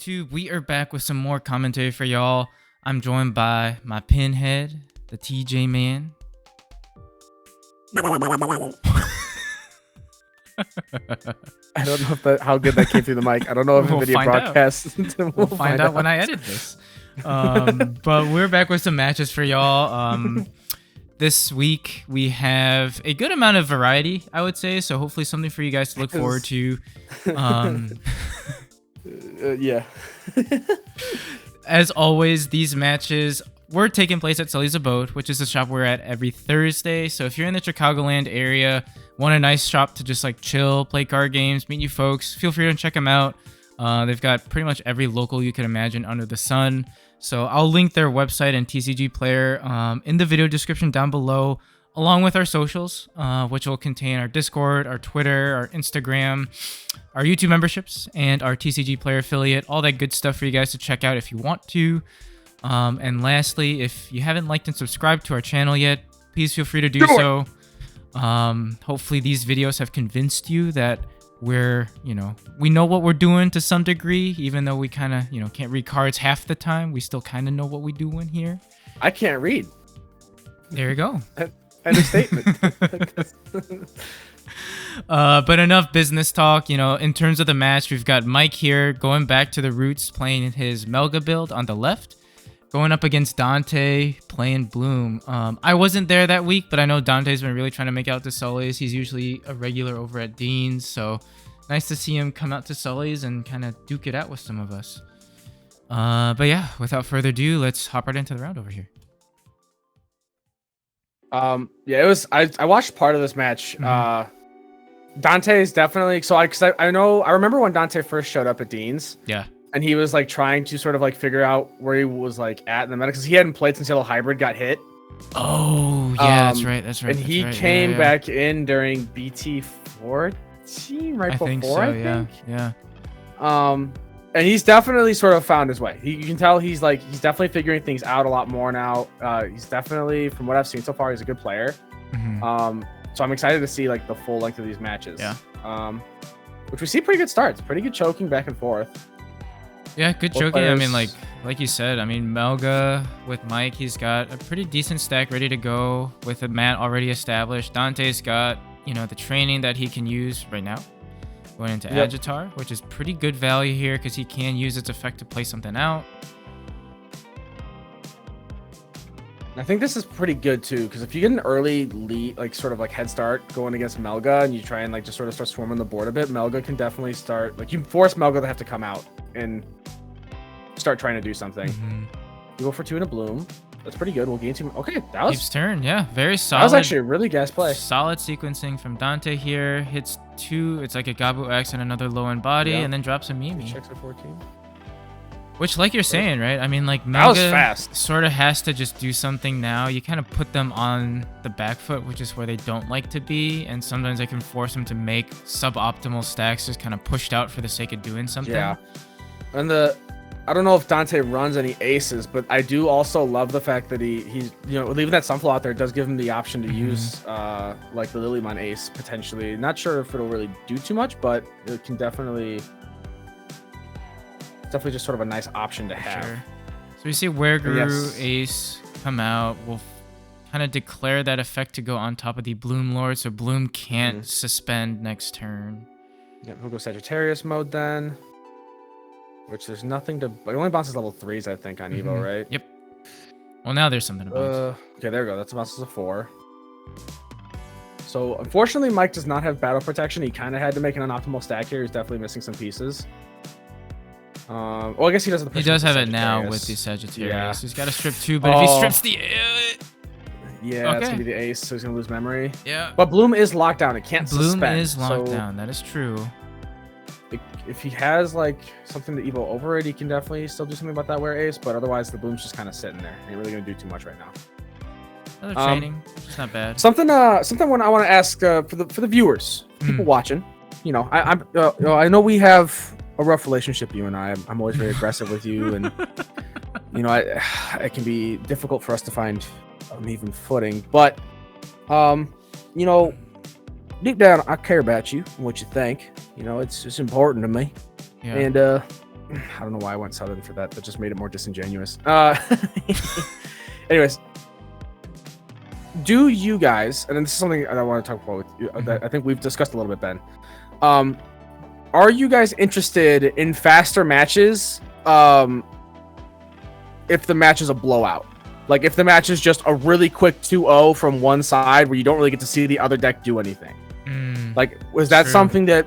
YouTube? We are back with some more commentary for y'all. I'm joined by my pinhead, the TJ man. I don't know how good that came through the mic. I don't know if We'll the video find out. broadcast. We'll find out when I edit this. But we're back with some matches for y'all. This week we have a good amount of variety, I would say. So hopefully something for you guys to look forward to. Yeah. As always, these matches were taking place at Sully's Abode, which is a shop we're at every Thursday. So if you're in the Chicagoland area, want a nice shop to just like chill, play card games, meet new folks, feel free to check them out. They've got pretty much every local you can imagine under the sun. So I'll link their website and TCG player in the video description down below, along with our socials, which will contain our Discord, our Twitter, our Instagram, our YouTube memberships, and our TCG player affiliate. All that good stuff for you guys to check out if you want to. And lastly, if you haven't liked and subscribed to our channel yet, please feel free to do so. Hopefully these videos have convinced you that we know what we're doing to some degree, even though we kind of, can't read cards half the time. We still kind of know what we do in here. I can't read. There you go. Understatement. But enough business talk. In terms of the match, we've got Mike here going back to the roots, playing his Melga build on the left, going up against Dante playing Bloom. I wasn't there that week, but I know Dante's been really trying to make out to Sully's. He's usually a regular over at Dean's, so nice to see him come out to Sully's and kind of duke it out with some of us. But yeah, without further ado, let's hop right into the round over here. Yeah, it was. I watched part of this match. Dante is definitely I remember when Dante first showed up at Dean's. Yeah. And he was like trying to sort of like figure out where he was like at in the meta because he hadn't played since Yellow Hybrid got hit. Oh yeah, that's right. And he came back in during BT-15 right before. I think. Yeah. And he's definitely sort of found his way. You can tell he's definitely figuring things out a lot more now. He's definitely, from what I've seen so far, he's a good player. So I'm excited to see like the full length of these matches. Yeah. Which we see pretty good starts, pretty good choking back and forth. Yeah, good choking. Players. I mean, like you said, Melga with Mike, he's got a pretty decent stack ready to go with a mat already established. Dante's got, the training that he can use right now. Going into Agitar, which is pretty good value here because he can use its effect to play something out. I think this is pretty good too, because if you get an early lead, like sort of like head start going against Melga, and you try and like just sort of start swarming the board a bit, Melga can definitely start, like you force Melga to have to come out and start trying to do something. You go for 2 and a Bloom. That's pretty good. We'll gain 2. Okay, that was Keeps turn. Yeah, very solid. That was actually a really gas play. Solid sequencing from Dante here. Hits 2. It's like a Gabu X and another low end body, and then drops a Mimi. Checks at 14. Which, like you're saying, right? Like Melga sort of has to just do something now. You kind of put them on the back foot, which is where they don't like to be, and sometimes I can force them to make suboptimal stacks, just kind of pushed out for the sake of doing something. Yeah, and I don't know if Dante runs any aces, but I do also love the fact that he's leaving that Sunflow out there does give him the option to use like the Lilymon ace potentially. Not sure if it'll really do too much, but it can definitely just sort of a nice option to have. Sure. So we see Werguru ace come out. We'll kind of declare that effect to go on top of the Bloom Lord, so Bloom can't suspend next turn. Yep, we'll go Sagittarius mode then. Which there's nothing to... It only bounces level 3s, I think, on Evo, right? Yep. Well, now there's something to bounce. Okay, there we go. That's bounces a 4. So, unfortunately, Mike does not have battle protection. He kind of had to make an unoptimal stack here. He's definitely missing some pieces. Well, I guess he doesn't. He does have it now with the Sagittarius. Yeah. He's got to strip 2, but if he strips the... Yeah, that's going to be the ace, so he's going to lose memory. Yeah. But Bloom is locked down. It can't suspend. Bloom is locked down. That is true. If he has like something to Evo over it, he can definitely still do something about that Were Ace, but otherwise the Bloom's just kind of sitting there. Ain't really gonna do too much right now. Another training, it's not bad. Something when I want to ask for the viewers, people watching. I know we have a rough relationship, you and I. I'm always very aggressive with you, and it can be difficult for us to find an even footing. But deep down, I care about you and what you think. It's important to me. Yeah. And I don't know why I went Southern for that. That just made it more disingenuous. Anyways, do you guys, and this is something I want to talk about with you, that I think we've discussed a little bit, Ben. Are you guys interested in faster matches if the match is a blowout? Like if the match is just a really quick 2-0 from one side where you don't really get to see the other deck do anything. Like, was that something that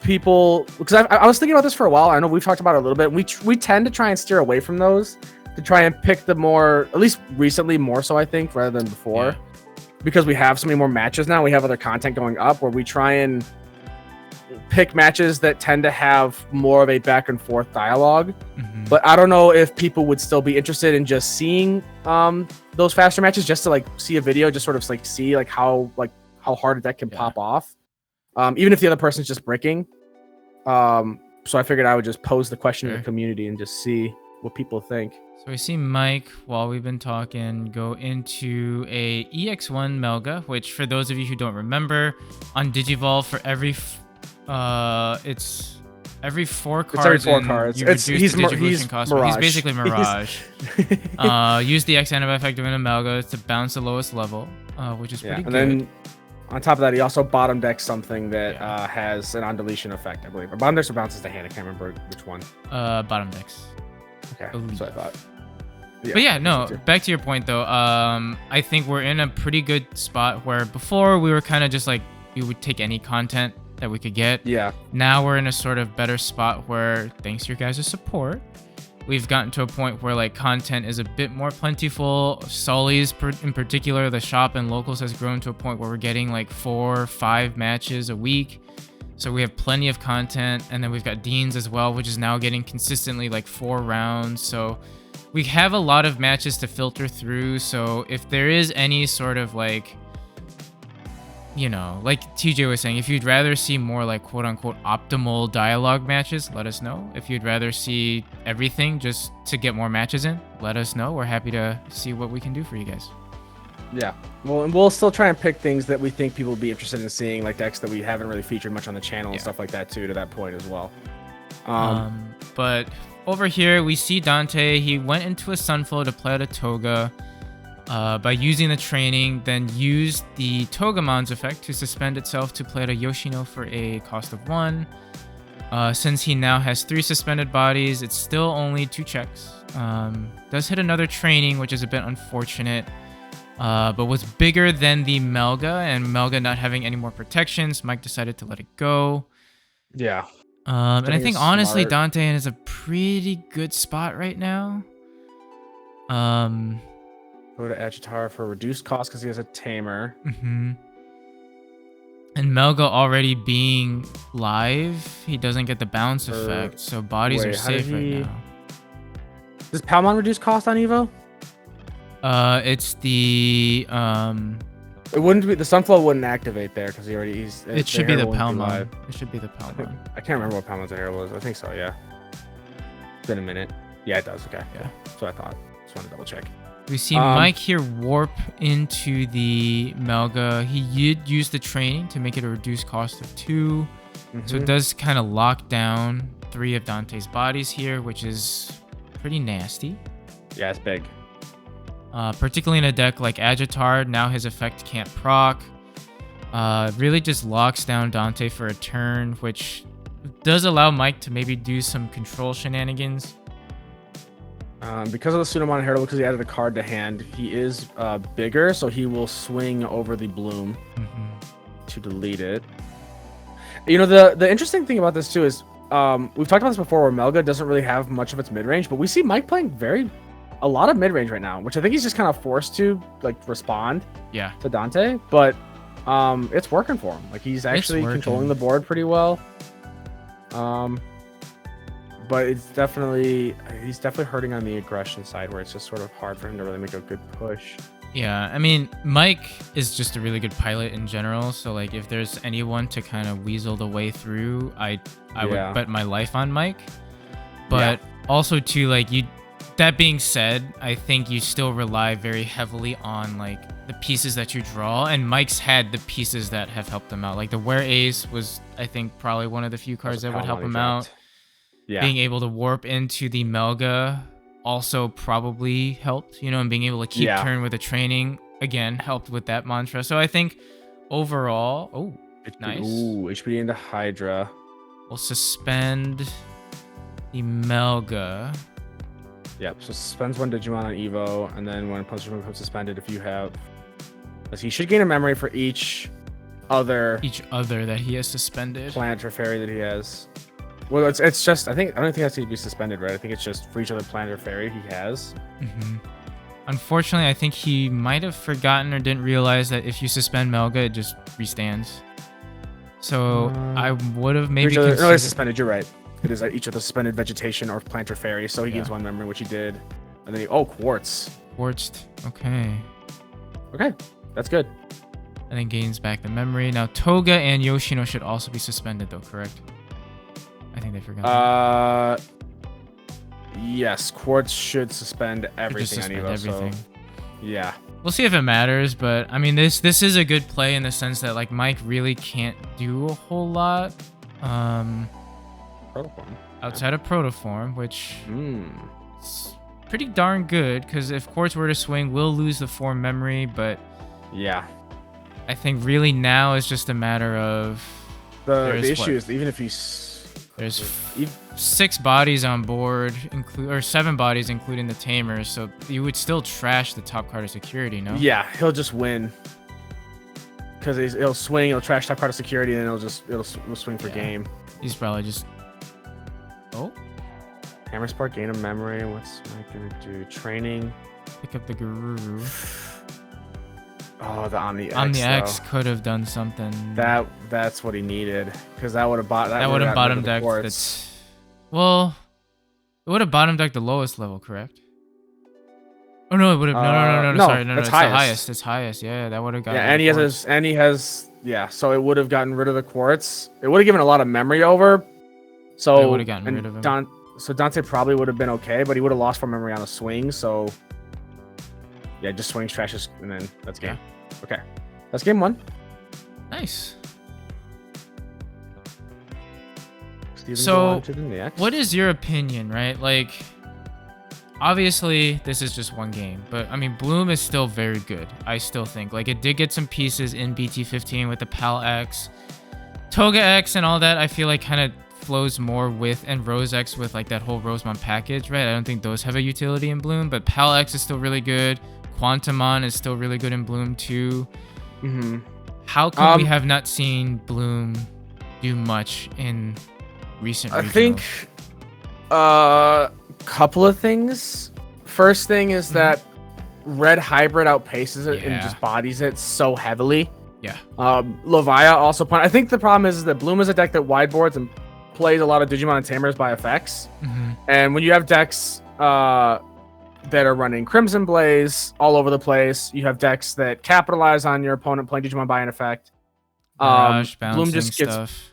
people... Because I was thinking about this for a while. I know we've talked about it a little bit. We tend to try and steer away from those to try and pick the more, at least recently, more so, I think, rather than before. Yeah. Because we have so many more matches now. We have other content going up where we try and pick matches that tend to have more of a back and forth dialogue. But I don't know if people would still be interested in just seeing those faster matches, just to like see a video, just sort of like see like how hard a deck can pop off, even if the other person's just bricking. So I figured I would just pose the question to the community and just see what people think. So we see Mike, while we've been talking, go into a EX1 Melga, which for those of you who don't remember, on Digivolve for every it's every 4 cards. It's every 4 cards. He's Mirage. He's basically Mirage. Use the X anime effect of an Amalga to bounce the lowest level, which is pretty good. And then on top of that, he also bottom decks something that has an on deletion effect, I believe. Or bottom decks or bounces the hand. I can't remember which one. Bottom decks. Okay, that's what I thought. Yeah, but yeah, no, back to your point though. I think we're in a pretty good spot where before we were kind of just like, we would take any content that we could get. Yeah. Now we're in a sort of better spot where, thanks to your guys' support, we've gotten to a point where like content is a bit more plentiful. Sully's in particular, the shop and locals has grown to a point where we're getting like 4 or 5 matches a week. So we have plenty of content. And then we've got Dean's as well, which is now getting consistently like 4 rounds. So we have a lot of matches to filter through. So if there is any sort of like, you know, like TJ was saying, if you'd rather see more like quote unquote optimal dialogue matches, let us know. If you'd rather see everything just to get more matches in, let us know. We're happy to see what we can do for you guys. Yeah. Well, and we'll still try and pick things that we think people will be interested in seeing, like decks that we haven't really featured much on the channel and stuff like that too, to that point as well. But over here we see Dante. He went into a Sunflow to play out a Toga. By using the training, then used the Togemon's effect to suspend itself to play out a Yoshino for a cost of 1. Since he now has 3 suspended bodies, it's still only 2 checks. Does hit another training, which is a bit unfortunate, but was bigger than the Melga, and Melga not having any more protections, Mike decided to let it go. Yeah. And I think honestly, Dante is a pretty good spot right now. Go to Agitar for reduced cost because he has a Tamer. And Melga already being live, he doesn't get the bounce effect, so bodies are safe right now. Does Palmon reduce cost on Evo? It's the It wouldn't be the Sunflow wouldn't activate there because it should be the Palmon. It should be the Palmon. I can't remember what Palmon's hair was. I think so. Yeah. It's been a minute. Yeah, it does. Okay. Yeah. That's what I thought. Just want to double check. We see Mike here warp into the Melga. He used the training to make it a reduced cost of 2. So it does kind of lock down 3 of Dante's bodies here, which is pretty nasty. Yeah, it's big. Particularly in a deck like Agitar, now his effect can't proc. Really just locks down Dante for a turn, which does allow Mike to maybe do some control shenanigans. Because of the Pseudomon Herald, because he added a card to hand, he is bigger, so he will swing over the Bloom to delete it. You know, the interesting thing about this too is we've talked about this before, where Melga doesn't really have much of its mid-range, but we see Mike playing a lot of mid-range right now, which I think he's just kind of forced to like respond to Dante, but it's working for him. Like he's actually controlling the board pretty well. But he's definitely hurting on the aggression side, where it's just sort of hard for him to really make a good push. Yeah, I mean, Mike is just a really good pilot in general. So like, if there's anyone to kind of weasel the way through, I would bet my life on Mike. But also too, like that being said, I think you still rely very heavily on like the pieces that you draw, and Mike's had the pieces that have helped him out. Like the Were Ace was, I think, probably one of the few cards that would help him out. Yeah. Being able to warp into the Melga also probably helped, and being able to keep turn with the training again helped with that mantra. So I think overall, nice. Ooh, HP into Hydra. We'll suspend the Melga. Yep, so suspends one Digimon on Evo, and then when Punishment becomes suspended, if you have... He should gain a memory for each other that he has suspended. Planet or fairy that he has. Well, it's just... I don't think it has to be suspended, right? I think it's just for each other planet or fairy he has. Unfortunately, I think he might have forgotten or didn't realize that if you suspend Melga, it just restands. So I would have maybe considered... No, it's suspended, you're right. It is each of the suspended vegetation or plant or fairy, so he gains one memory, which he did. And then Quartz. Quartzed. Okay. Okay, that's good. And then gains back the memory. Now, Toga and Yoshino should also be suspended, though, correct? I think they forgot. Yes, Quartz should suspend everything on Evo. Everything. So, yeah. We'll see if it matters, but I mean, this is a good play in the sense that like Mike really can't do a whole lot. Protoform. Outside of Protoform, which is pretty darn good, because if Quartz were to swing, we'll lose the form memory, but yeah, I think really now is just a matter of the issue is even if there's 6 bodies on board, or 7 bodies including the tamers, so you would still trash the top card of security, no? Yeah, he'll just win. Because he'll swing, he'll trash top card of security, and it'll swing for game. He's probably just... Oh? Hammer Spark, gain a memory. What's Mike gonna do? Training. Pick up the Garuru. Oh, the Omni X. Omni X could have done something. That's what he needed, because that would have bottom decked. Well, it would have bottom decked the lowest level, correct? Oh no, it would have. No. Sorry, no. It's highest. The highest. It's highest. Yeah, that would have got. Yeah, and he has. Yeah, so it would have gotten rid of the Quartz. It would have given a lot of memory over. So it would have gotten rid of him. So Dante probably would have been okay, but he would have lost 4 memory on a swing. So yeah, just swings, trashes, and then that's game. Yeah. Okay, that's game 1. Nice. So what is your opinion, right? Like, obviously this is just one game, but I mean Bloom is still very good. I still think like it did get some pieces in BT-15 with the Pal X, Toga X, and all that. I feel like kind of flows more with, and Rose X with like that whole Rosemon package, right? I don't think those have a utility in Bloom, but Pal X is still really good. Quantumon is still really good in Bloom too. How come we have not seen Bloom do much in recent regionals? I think couple of things. First thing is that Red Hybrid outpaces it and just bodies it so heavily. Yeah. Lovia also I think the problem is that Bloom is a deck that wideboards and plays a lot of Digimon and Tamers by effects. And when you have decks that are running Crimson Blaze all over the place, you have decks that capitalize on your opponent playing Digimon by an effect. Bloom just gets stuff.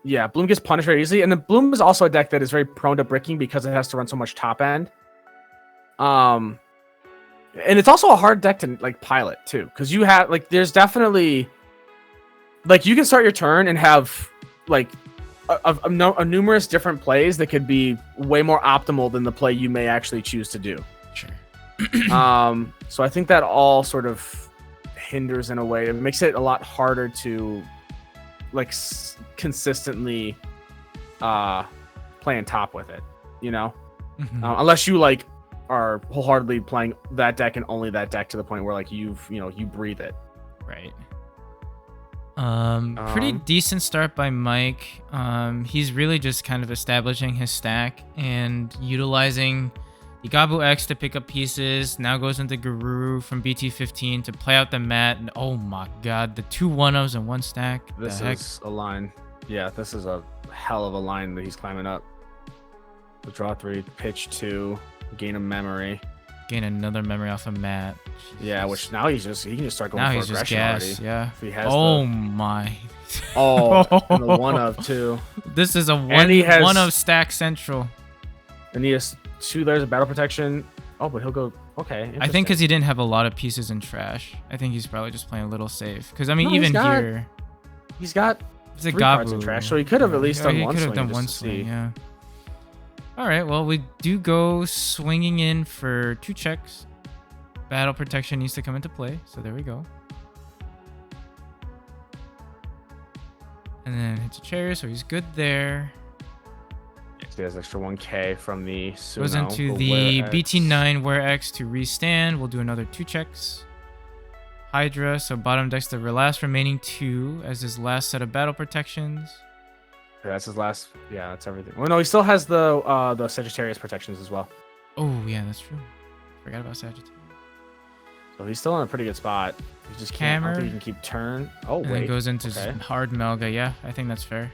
Yeah, Bloom gets punished very easily, and then Bloom is also a deck that is very prone to bricking because it has to run so much top end. And it's also a hard deck to like pilot too, because you have like there's definitely like you can start your turn and have like a numerous different plays that could be way more optimal than the play you may actually choose to do. Sure. So I think that all sort of hinders in a way. It makes it a lot harder to like consistently play on top with it, you know, unless you like are wholeheartedly playing that deck and only that deck to the point where like you breathe it. Right. Pretty decent start by Mike. He's really just kind of establishing his stack and utilizing the Gabu X to pick up pieces. Now goes into Guru from BT-15 to play out the mat. And oh my god, the 2 1-0s in one stack. This is a line. Yeah, this is a hell of a line that he's climbing up. The draw 3, pitch 2, gain a memory. Gain another memory off of mat. Jesus. Yeah, which now he can just start going for aggression already. Yeah. If he has my. Oh, and the 1 of 2. This is a 1 of stack central. And he has 2 layers of battle protection. Oh, but he'll go. Okay. I think because he didn't have a lot of pieces in trash. I think he's probably just playing a little safe. Because I mean, he's got 3 cards in trash, so he could have at least done one swing. Yeah. All right, well, we do go swinging in for 2 checks. Battle protection needs to come into play, so there we go. And then hits a cherry, so he's good there. So he has extra 1k from the Suno. Goes into the BT-9 Where X to restand. We'll do another 2 checks. Hydra, so bottom decks the last remaining 2 as his last set of battle protections. Yeah, that's his last. Yeah, that's everything. Well, no, he still has the Sagittarius protections as well. Oh yeah, that's true. Forgot about Sagittarius. So he's still in a pretty good spot. He just can't. I don't think he can keep turn. Oh wait. And then goes into hard Melga. Yeah, I think that's fair.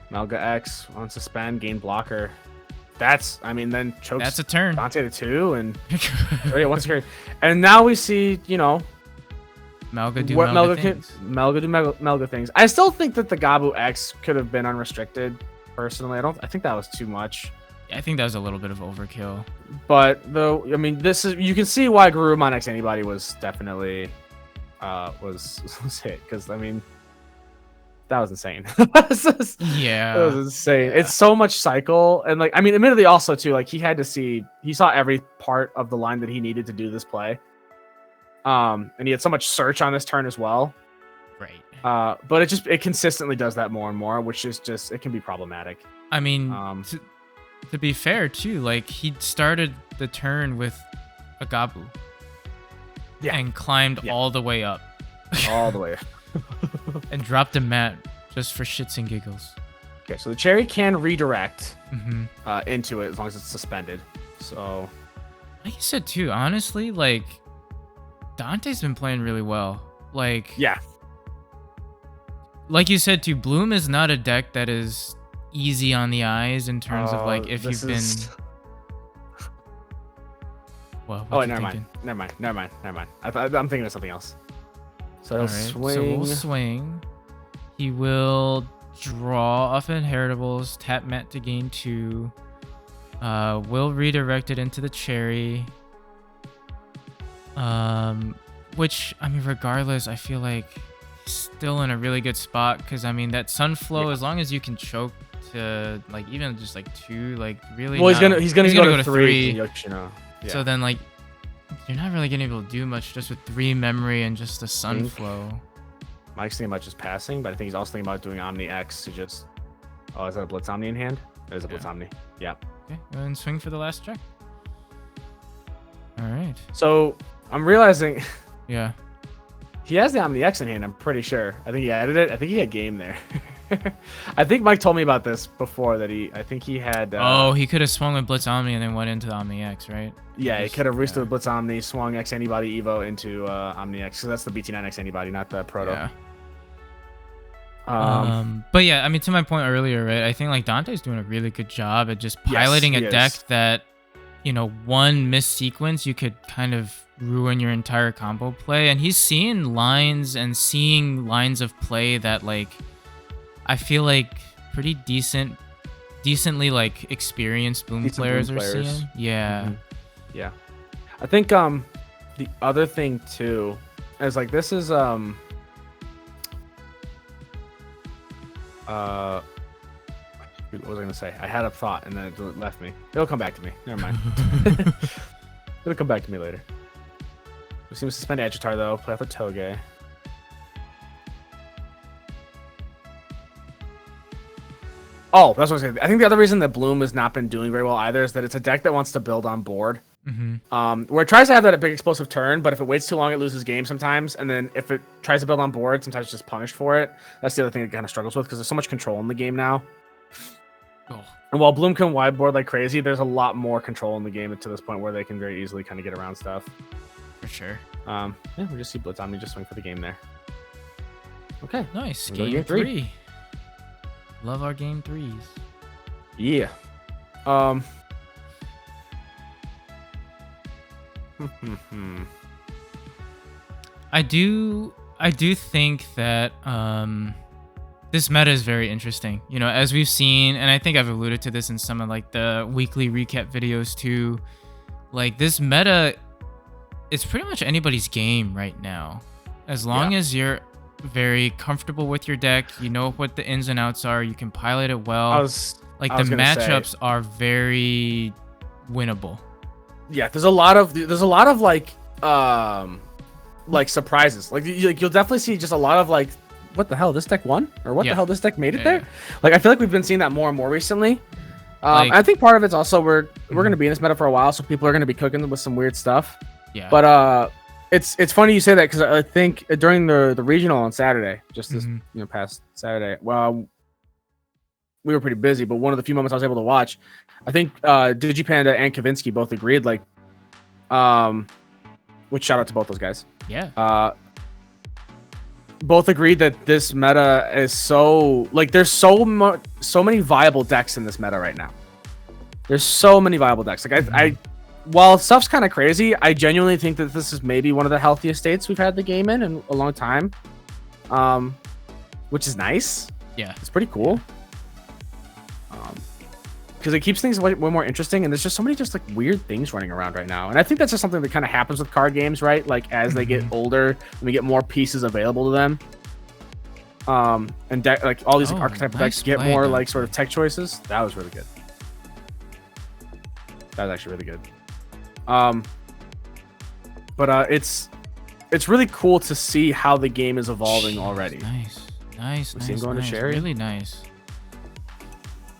Melga X on suspend, gain blocker. That's, I mean, then chokes. That's a turn. Dante to 2 and once again. And now we see, you know, Melga do Melga things. Melga do Melga things. I still think that the Gabu X could have been unrestricted. Personally, I think that was too much. Yeah, I think that was a little bit of overkill. But though, I mean, this is, you can see why Garurumon X Anybody was definitely was hit, because I mean, that was insane. Yeah, that was insane. It's so much cycle, and like, I mean, admittedly also too, like he saw every part of the line that he needed to do this play. And he had so much search on this turn as well. Right. But it consistently does that more and more, which is just, it can be problematic. I mean, to be fair too, like he started the turn with a Gabu. Yeah. And climbed all the way up. All the way. And dropped a mat just for shits and giggles. Okay, so the cherry can redirect into it as long as it's suspended. So, like you said too, honestly, like Dante's been playing really well. Like, yeah, like you said too, Bloom is not a deck that is easy on the eyes in terms of like if you've been. Well, oh, wait, never mind. I'm thinking of something else. So he'll swing. So we'll swing. He will draw off inheritables, tap Matt to gain 2. Will redirect it into the cherry. Which, I mean, regardless, I feel like he's still in a really good spot, because I mean that Sunflow, as long as you can choke to like even just like 2, like really. Well, he's gonna go to 3. Yeah. So then like you're not really gonna be able to do much just with 3 memory and just the Sunflow. Mike's thinking about just passing, but I think he's also thinking about doing Omni X to just. Oh, is that a Blitz Omni in hand? There's a Blitz Omni. Yeah. Okay, go ahead and swing for the last check. All right. So I'm realizing. Yeah. He has the Omni X in hand, I'm pretty sure. I think he added it. I think he had game there. I think Mike told me about this before, that I think he had... oh, he could have swung with Blitz Omni and then went into the Omni X, right? Yeah, he could have roosted with Blitz Omni, swung X Anybody Evo into Omni X. So that's the BT-9 X Anybody, not the Proto. Yeah. But yeah, I mean, to my point earlier, right? I think like Dante's doing a really good job at just piloting a deck that, you know, one missed sequence, you could kind of ruin your entire combo play. And he's seeing lines of play that like I feel like pretty decently like experienced Bloom players are seeing. Yeah. Mm-hmm. Yeah. I think the other thing too is like this is what was I gonna say? I had a thought and then it left me. It'll come back to me. Never mind. It'll come back to me later. We seem to suspend Agitar though. Play off a Toge. Oh, that's what I was saying. I think the other reason that Bloom has not been doing very well either is that it's a deck that wants to build on board. Where it tries to have that big explosive turn, but if it waits too long, it loses game sometimes. And then if it tries to build on board, sometimes it's just punished for it. That's the other thing it kind of struggles with, because there's so much control in the game now. Oh. And while Bloom can wide board like crazy, there's a lot more control in the game to this point where they can very easily kind of get around stuff. For sure. Yeah, we just see Blitz on me, just swing for the game there. Okay. Nice. Game 3. Love our game 3s. Yeah. I do think that this meta is very interesting. You know, as we've seen, and I think I've alluded to this in some of like the weekly recap videos too. Like this meta, it's pretty much anybody's game right now, as long as you're very comfortable with your deck. You know what the ins and outs are. You can pilot it well. I was the gonna matchups are very winnable. Yeah, there's a lot of like surprises. Like you'll definitely see just a lot of like, what the hell, this deck won, or what the hell, this deck made it there. Like I feel like we've been seeing that more and more recently. I think part of it's also we're gonna be in this meta for a while, so people are gonna be cooking with some weird stuff. Yeah. But it's funny you say that, because I think during the regional on Saturday, just this past Saturday, well, we were pretty busy, but one of the few moments I was able to watch, I think Digipanda and Kavinsky both agreed, like, which shout out to both those guys. Yeah. Both agreed that this meta is so, like, there's so many viable decks in this meta right now. There's so many viable decks. Like I while stuff's kind of crazy, I genuinely think that this is maybe one of the healthiest states we've had the game in a long time. Which is nice. Yeah. It's pretty cool. Because it keeps things way more interesting, and there's just so many just like weird things running around right now. And I think that's just something that kind of happens with card games, right? Like as they get older and we get more pieces available to them. And like all these like, archetypal decks get more like sort of tech choices. That was really good. That was actually really good. But it's really cool to see how the game is evolving already. Nice. We see him going to Sherry. Really nice.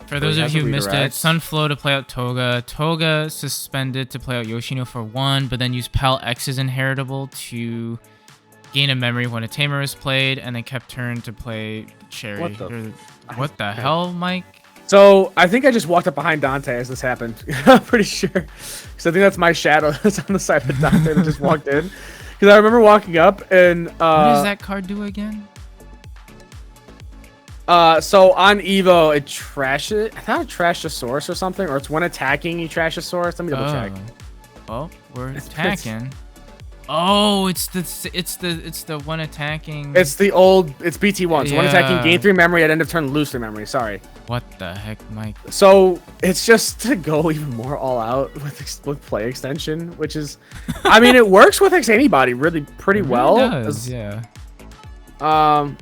For those of you who missed it, Sunflow to play out Toga. Toga suspended to play out Yoshino for 1, but then used Pal X's Inheritable to gain a memory when a Tamer is played, and then kept turn to play Sherry. What the hell, Mike? So I think I just walked up behind Dante as this happened. I'm pretty sure. Because I think that's my shadow that's on the side of Dante that just walked in. Because I remember walking up and... what does that card do again? So on Evo, it trashes... I thought it trashed a source or something. Or it's when attacking, you trash a source. Let me double check. Well, we're attacking. Oh, it's the one attacking. It's BT-1. So one attacking, gain 3 memory at end of turn, lose 3 memory. Sorry. What the heck, Mike? So it's just to go even more all out with play extension, which is, I mean, it works with anybody really pretty well. It does, yeah. The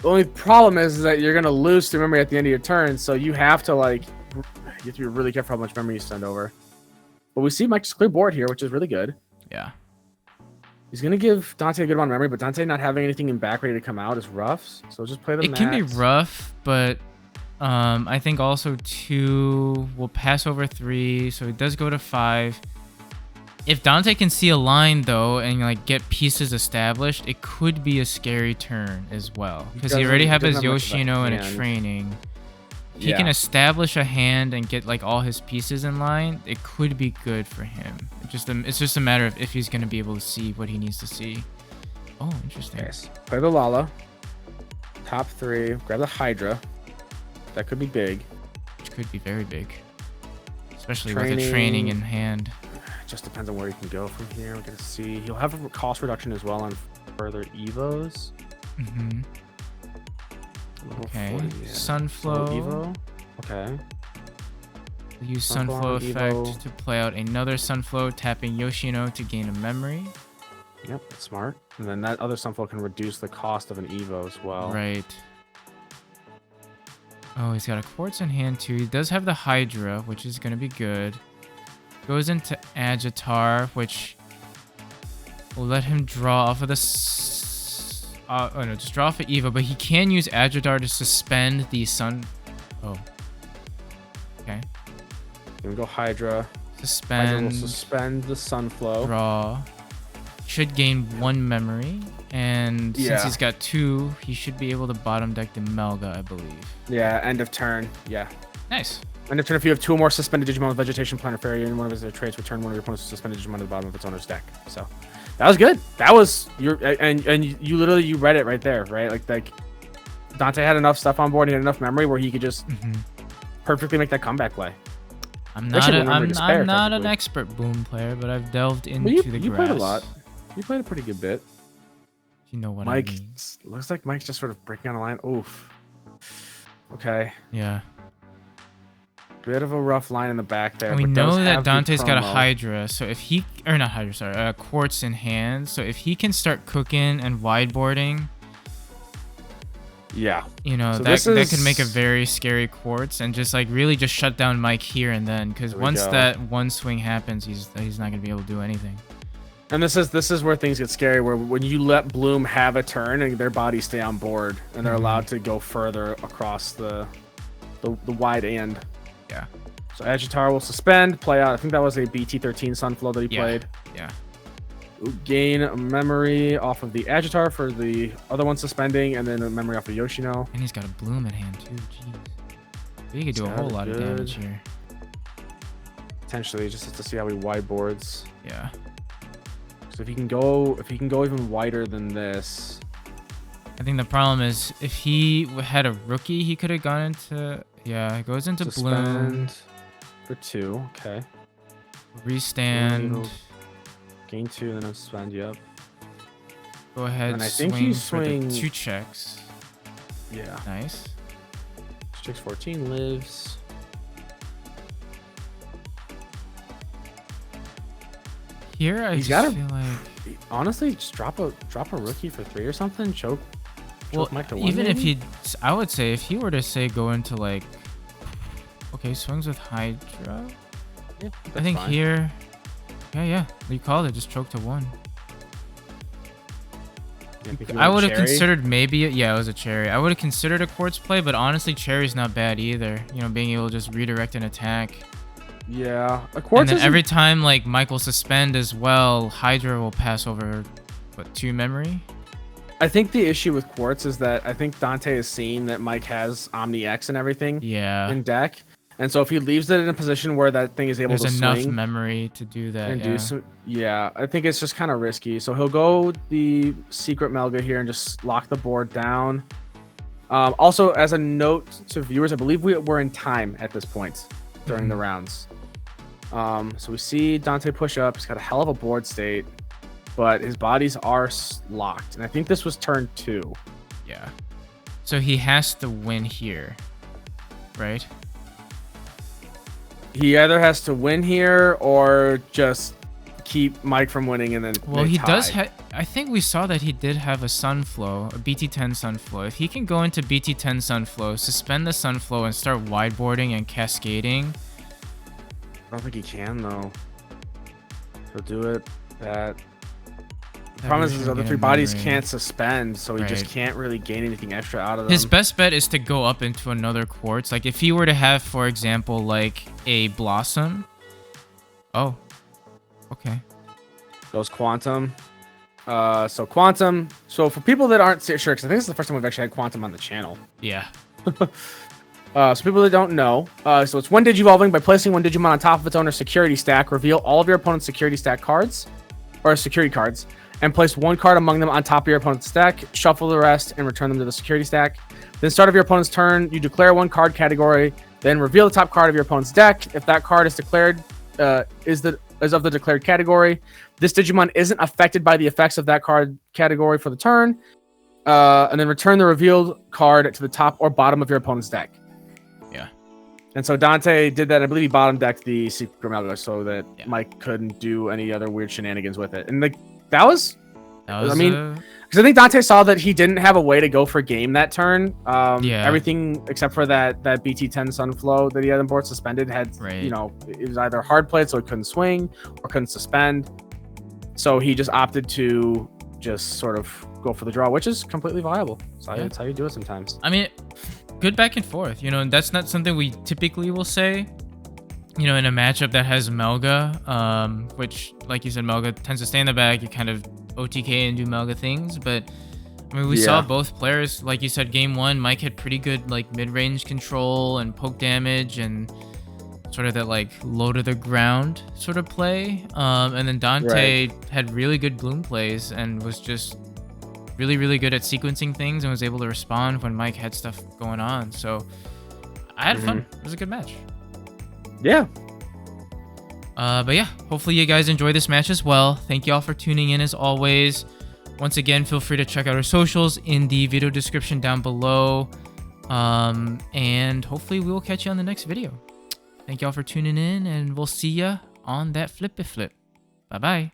only problem is that you're gonna lose 3 memory at the end of your turn, so you have to you have to be really careful how much memory you send over. But we see Mike's clear board here, which is really good. Yeah. He's going to give Dante a good amount of memory, but Dante not having anything in back ready to come out is rough. So just play the max. It can be rough, but I think also 2 will pass over 3, so it does go to 5. If Dante can see a line, though, and like get pieces established, it could be a scary turn as well. Because he already has his Yoshino and a training. If he can establish a hand and get like all his pieces in line, it could be good for him. It's just a matter of if he's going to be able to see what he needs to see. Oh, interesting. Yes. Play the Lala. Top 3. Grab the Hydra. That could be big. Which could be very big. Especially with a training in hand. Just depends on where you can go from here. We're going to see. He'll have a cost reduction as well on further Evos. Mm-hmm. Okay. 40, Sunflow. Evo. Okay. Use Sunflow effect to play out another Sunflow, tapping Yoshino to gain a memory. Yep, that's smart. And then that other Sunflow can reduce the cost of an Evo as well. Right. Oh, he's got a Quartz in hand too. He does have the Hydra, which is going to be good. Goes into Agitar, which will let him draw off of the... just draw off of Evo, but he can use Agitar to suspend the Sun... Oh. Okay. Gonna go Hydra. Suspend. Hydra will suspend the Sunflow. Draw. Should gain 1 memory, and since he's got 2, he should be able to bottom deck the Melga, I believe. Yeah, end of turn. Yeah. Nice. End of turn, if you have 2 or more suspended Digimon with Vegetation, Plant, or Fairy in one of his traits, return one of your opponent's suspended Digimon to the bottom of its owner's deck. So that was good. That was and you literally read it right there, right? Like Dante had enough stuff on board, he had enough memory where he could just perfectly make that comeback play. I'm not an expert Boom player, but I've delved into the grass. You played a lot. You played a pretty good bit. You know what Mike, I mean. Looks like Mike's just sort of breaking on a line. Oof. Okay. Yeah. Bit of a rough line in the back there. We know that Dante's got a Hydra, so if he... Or not Hydra, sorry. Quartz in hand. So if he can start cooking and wideboarding, Yeah. You know, So that could make a very scary quartz and just like really just shut down Mike here and then, because once that one swing happens, he's not gonna be able to do anything. And this is where things get scary, where when you let Bloom have a turn and their bodies stay on board and they're allowed to go further across the wide end. Yeah. So Agitar will suspend, play out. I think that was a BT-13 Sunflow that he played. Yeah. Gain a memory off of the Agitar for the other one suspending, and then a memory off of Yoshino. And he's got a Bloom in hand too. Jeez. He could do a whole lot of damage here. Potentially, just to see how he wide boards. Yeah. So if he can go even wider than this. I think the problem is if he had a rookie, he could have gone into. Yeah, it goes into Bloom for 2. Okay. Restand. Gain 2 and then I'll suspend. Yep. Go ahead. And I think you swing for the 2 checks. Yeah. Nice. Checks 14 lives. Here I just feel like honestly just drop a rookie for 3 or something. Choke Mike to 1. Even if he, I would say if he were to say go into like, okay, swings with Hydra. Yeah, I think fine. Here. Yeah, you called it. Just choke to 1. I would have considered maybe. Yeah, it was a cherry. I would have considered a quartz play, but honestly, cherry's not bad either. You know, being able to just redirect an attack. Yeah, a quartz. And then every time like Mike will suspend as well, Hydra will pass over, what, 2 memory. I think the issue with quartz is that I think Dante has seen that Mike has Omni X and everything. Yeah. In deck. And so if he leaves it in a position where that thing is able to swing, there's enough memory to do that. And do some, I think it's just kind of risky. So he'll go the secret Melga here and just lock the board down. Also, as a note to viewers, I believe we're in time at this point during the rounds. So we see Dante push up. He's got a hell of a board state, but his bodies are locked. And I think this was turn 2. Yeah. So he has to win here, right? He either has to win here or just keep Mike from winning and then. Well, he does have. I think we saw that he did have a Sunflow, a BT-10 Sunflow. If he can go into BT-10 Sunflow, suspend the Sunflow, and start wideboarding and cascading. I don't think he can though. He'll do it. The problem is his other 3 bodies can't suspend, so he just can't really gain anything extra out of them. His best bet is to go up into another quartz. Like if he were to have, for example, like a Blossom. Oh, okay. Goes Quantum. So Quantum. So for people that aren't sure, because I think this is the first time we've actually had Quantum on the channel. Yeah. So people that don't know, so it's 1 Digivolving. By placing 1 Digimon on top of its owner's security stack, reveal all of your opponent's security stack cards, or security cards, and place 1 card among them on top of your opponent's stack. Shuffle the rest and return them to the security stack. Then start of your opponent's turn, you declare 1 card category, then reveal the top card of your opponent's deck. If that card is declared is of the declared category, this Digimon isn't affected by the effects of that card category for the turn. And then return the revealed card to the top or bottom of your opponent's deck. Yeah. And so Dante did that. I believe he bottom decked the Secret Melga so that Mike couldn't do any other weird shenanigans with it. And like that was I mean, because I think Dante saw that he didn't have a way to go for game that turn. Everything except for that BT-10 Sunflow that he had on board suspended had, you know, it was either hard played so he couldn't swing or couldn't suspend. So he just opted to just sort of go for the draw, which is completely viable. So that's how you do it sometimes. I mean, good back and forth. You know, and that's not something we typically will say. You know, in a matchup that has Melga, which, like you said, Melga tends to stay in the back. You kind of OTK and do Melga things, but I mean, we saw both players. Like you said, game 1, Mike had pretty good like mid-range control and poke damage and sort of that like low to the ground sort of play. And then Dante had really good Bloom plays and was just really, really good at sequencing things and was able to respond when Mike had stuff going on. So I had fun. It was a good match. Yeah. But yeah, hopefully you guys enjoy this match as well. Thank you all for tuning in as always. Once again, feel free to check out our socials in the video description down below. And hopefully we will catch you on the next video. Thank you all for tuning in, and we'll see ya on that flippy flip. Bye-bye.